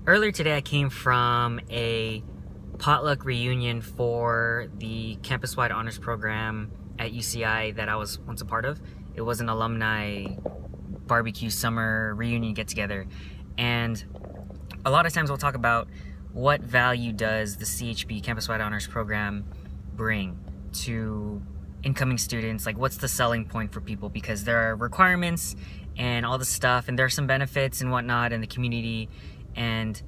Earlier today, I came from a potluck reunion for the Campuswide Honors Program at UCI that I was once a part of. It was an alumni barbecue summer reunion get-together, and a lot of times we'll talk about what value does the CHP Campuswide Honors Program bring to incoming students. Like, what's the selling point for people, because there are requirements and all this stuff, and there are some benefits and whatnot in the community. And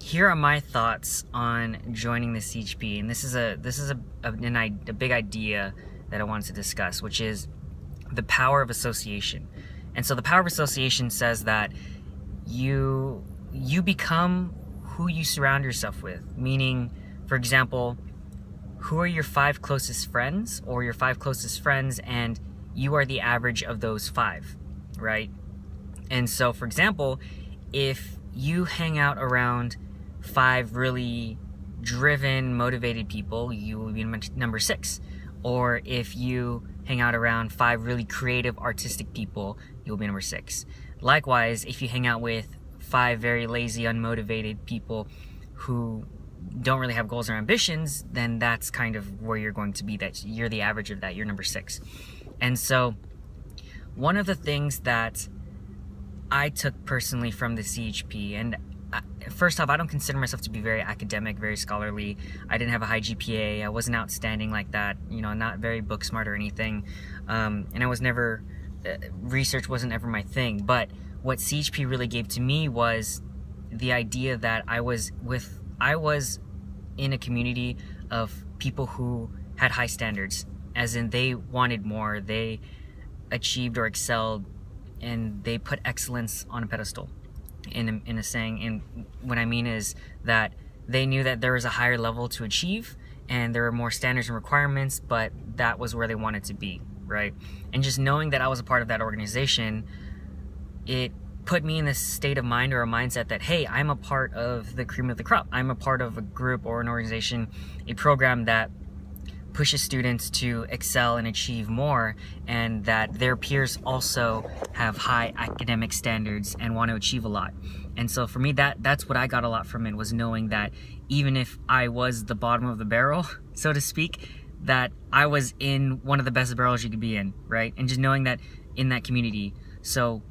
here are my thoughts on joining the CHP, and this is a big idea that I wanted to discuss, which is the power of association. And so the power of association says that you become who you surround yourself with. Meaning, for example, who are your 5 closest friends, or your 5 closest friends, and you are the average of those 5, right? And so, for example, if you hang out around 5 really driven, motivated people, you will be number 6. Or if you hang out around 5 really creative, artistic people, you'll be number 6. Likewise, if you hang out with 5 very lazy, unmotivated people who don't really have goals or ambitions, then that's kind of where you're going to be. That you're the average of that. You're number 6. And so one of the things that I took personally from the CHP, and first off, I don't consider myself to be very academic, very scholarly. I didn't have a high GPA. I wasn't outstanding like that, not very book smart or anything. And I was never, research wasn't ever my thing. But what CHP really gave to me was the idea that I was in a community of people who had high standards, as in they wanted more, they achieved or excelled, and they put excellence on a pedestal, in a saying. And what I mean is that they knew that there was a higher level to achieve, and there were more standards and requirements, but that was where they wanted to be, right? And just knowing that I was a part of that organization, it put me in this state of mind, or a mindset that, hey, I'm a part of the cream of the crop. I'm a part of a group or an organization, a program that pushes students to excel and achieve more, and that their peers also have high academic standards and want to achieve a lot. And so for me, that's what I got a lot from it, was knowing that even if I was the bottom of the barrel, so to speak, that I was in one of the best barrels you could be in, right? And just knowing that in that community. So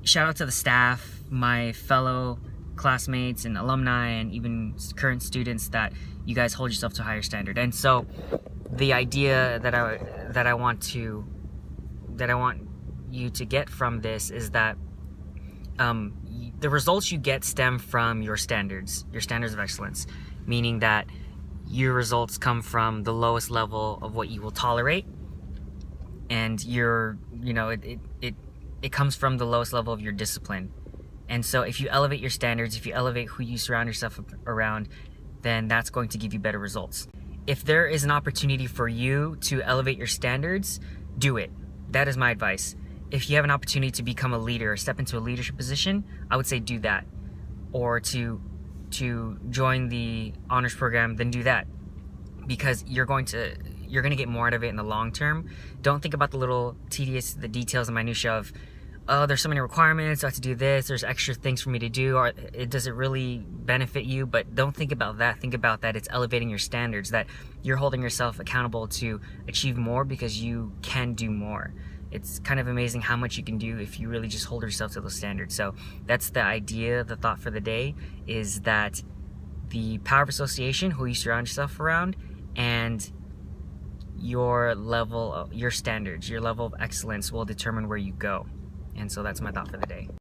shout out to the staff, my fellow classmates and alumni, and even current students, that you guys hold yourself to a higher standard. And so the idea that I want you to get from this is that the results you get stem from your standards of excellence, meaning that your results come from the lowest level of what you will tolerate, and it comes from the lowest level of your discipline. And so if you elevate your standards, if you elevate who you surround yourself around, then that's going to give you better results. If there is an opportunity for you to elevate your standards, do it. That is my advice. If you have an opportunity to become a leader or step into a leadership position, I would say do that. Or to join the honors program, then do that. Because you're going to get more out of it in the long term. Don't think about the details and minutiae of, oh, there's so many requirements, I have to do this, there's extra things for me to do, or does it really benefit you? But don't think about that. Think about that it's elevating your standards, that you're holding yourself accountable to achieve more because you can do more. It's kind of amazing how much you can do if you really just hold yourself to those standards. So that's the idea, the thought for the day, is that the power of association, who you surround yourself around, and your standards, your level of excellence will determine where you go. And so that's my thought for the day.